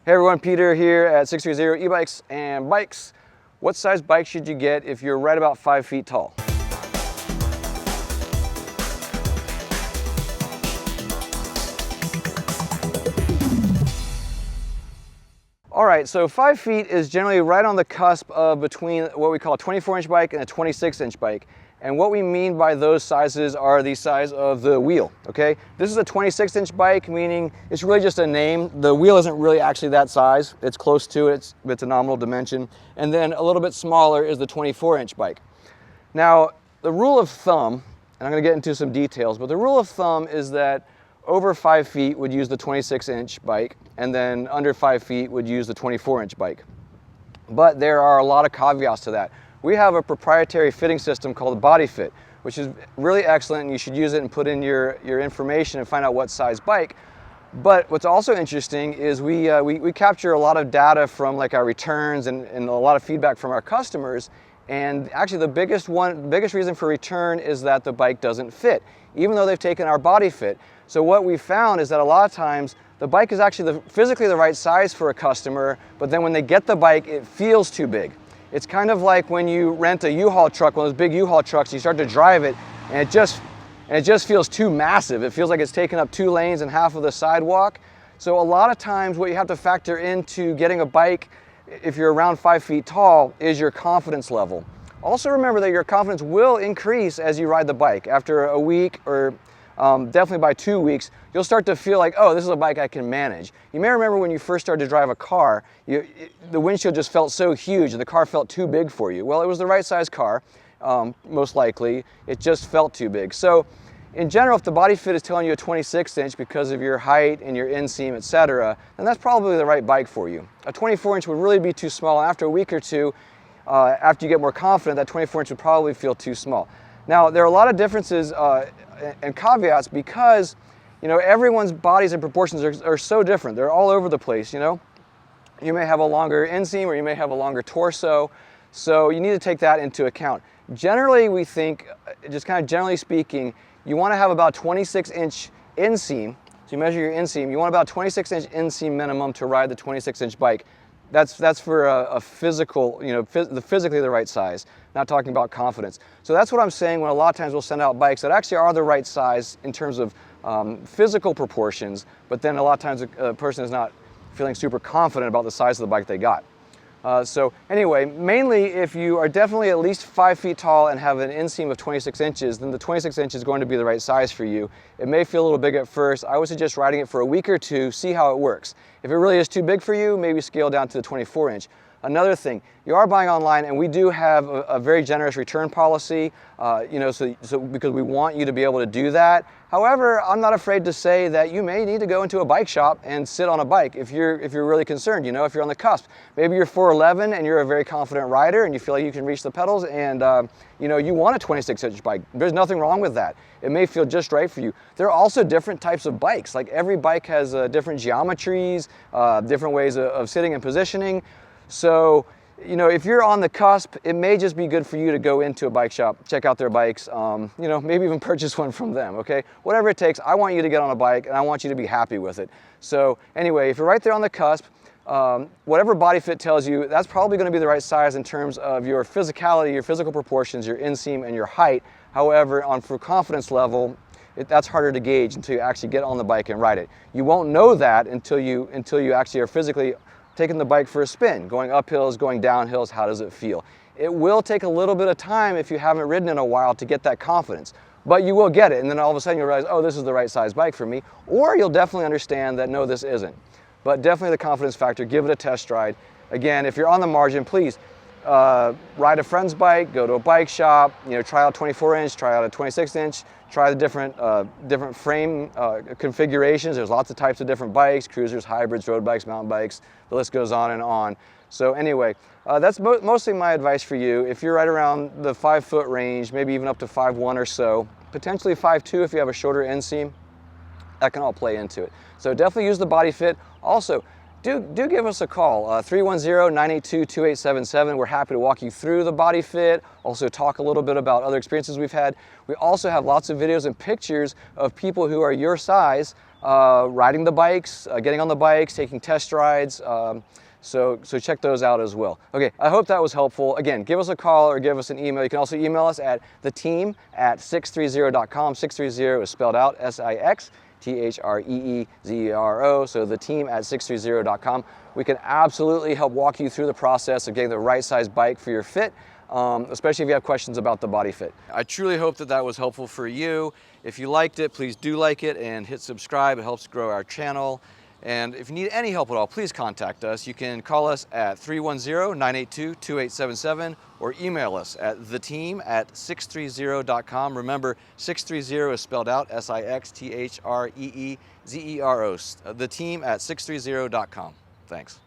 Hey everyone, Peter here at 630 e-bikes and bikes. What size bike should you get if you're right about 5 feet tall? All right, so 5 feet is generally right on the cusp of between what we call a 24-inch bike and a 26-inch bike. And what we mean by those sizes are the size of the wheel, okay? This is a 26-inch bike, meaning it's really just a name. The wheel isn't really actually that size. It's close to it, it's a nominal dimension. And then a little bit smaller is the 24-inch bike. Now, the rule of thumb, and I'm gonna get into some details, but the rule of thumb is that over 5 feet would use the 26-inch bike, and then under 5 feet would use the 24-inch bike. But there are a lot of caveats to that. We have a proprietary fitting system called Body Fit, which is really excellent, and you should use it and put in your information and find out what size bike. But what's also interesting is we capture a lot of data from like our returns and a lot of feedback from our customers. And actually the biggest reason for return is that the bike doesn't fit, even though they've taken our Body Fit. So what we found is that a lot of times the bike is actually physically the right size for a customer, but then when they get the bike, it feels too big. It's kind of like when you rent a U-Haul truck, one of those big U-Haul trucks, you start to drive it, and it just feels too massive. It feels like it's taking up 2 lanes and half of the sidewalk. So a lot of times what you have to factor into getting a bike, if you're around 5 feet tall, is your confidence level. Also remember that your confidence will increase as you ride the bike. After a week or definitely by 2 weeks, you'll start to feel like, oh, this is a bike I can manage. You may remember when you first started to drive a car, the windshield just felt so huge and the car felt too big for you. Well, it was the right size car, most likely. It just felt too big. So in general, if the Body Fit is telling you a 26-inch because of your height and your inseam, etc., then that's probably the right bike for you. A 24-inch would really be too small. After a week or two, after you get more confident, that 24-inch would probably feel too small. Now, there are a lot of differences and caveats because, you know, everyone's bodies and proportions are so different. They're all over the place, you know. You may have a longer inseam or you may have a longer torso, so you need to take that into account. Generally, we think, just kind of generally speaking, you want to have about 26-inch inseam. So you measure your inseam, you want about 26-inch inseam minimum to ride the 26-inch bike. That's for a physical, you know, physically the right size, not talking about confidence. So that's what I'm saying when a lot of times we'll send out bikes that actually are the right size in terms of physical proportions, but then a lot of times a person is not feeling super confident about the size of the bike they got. So anyway, mainly if you are definitely at least 5 feet tall and have an inseam of 26 inches, then the 26 inch is going to be the right size for you. It may feel a little big at first. I would suggest riding it for a week or two, see how it works. If it really is too big for you, maybe scale down to the 24 inch. Another thing, you are buying online and we do have a very generous return policy, you know, so because we want you to be able to do that. However, I'm not afraid to say that you may need to go into a bike shop and sit on a bike if you're really concerned, you know, if you're on the cusp. Maybe you're 4'11" and you're a very confident rider and you feel like you can reach the pedals and you know, you want a 26-inch bike. There's nothing wrong with that. It may feel just right for you. There are also different types of bikes. Like every bike has different geometries, different ways of sitting and positioning. So, you know, if you're on the cusp, it may just be good for you to go into a bike shop, check out their bikes, you know, maybe even purchase one from them, okay? Whatever it takes, I want you to get on a bike and I want you to be happy with it. So anyway, if you're right there on the cusp, whatever Body Fit tells you, that's probably going to be the right size in terms of your physicality, your physical proportions, your inseam, and your height. However, for confidence level, that's harder to gauge until you actually get on the bike and ride it. You won't know that until you actually are physically taking the bike for a spin, going up hills, going down hills, how does it feel? It will take a little bit of time if you haven't ridden in a while to get that confidence, but you will get it, and then all of a sudden you'll realize, oh, this is the right size bike for me, or you'll definitely understand that, no, this isn't. But definitely the confidence factor, give it a test ride. Again, if you're on the margin, please ride a friend's bike, go to a bike shop, you know, try out 24-inch, try out a 26-inch, try the different frame configurations. There's lots of types of different bikes, cruisers, hybrids, road bikes, mountain bikes, the list goes on and on. So anyway, that's mostly my advice for you. If you're right around the 5 foot range, maybe even up to 5'1" or so, potentially 5'2" if you have a shorter inseam, that can all play into it. So definitely use the Body Fit. Also, do give us a call, 310-982-2877. We're happy to walk you through the Body Fit, also talk a little bit about other experiences we've had. We also have lots of videos and pictures of people who are your size riding the bikes, getting on the bikes, taking test rides. So check those out as well. Okay, I hope that was helpful. Again, give us a call or give us an email. You can also email us at theteam@sixthreezero.com. 630 is spelled out SIXTHREEZERO. So theteam@sixthreezero.com. We can absolutely help walk you through the process of getting the right size bike for your fit, especially if you have questions about the body fit. I truly hope that that was helpful for you. If you liked it, please do like it and hit subscribe. It helps grow our channel. And if you need any help at all, please contact us. You can call us at 310-982-2877 or email us at theteam@sixthreezero.com. Remember, 630 is spelled out SIXTHREEZERO. Theteam@sixthreezero.com. Thanks.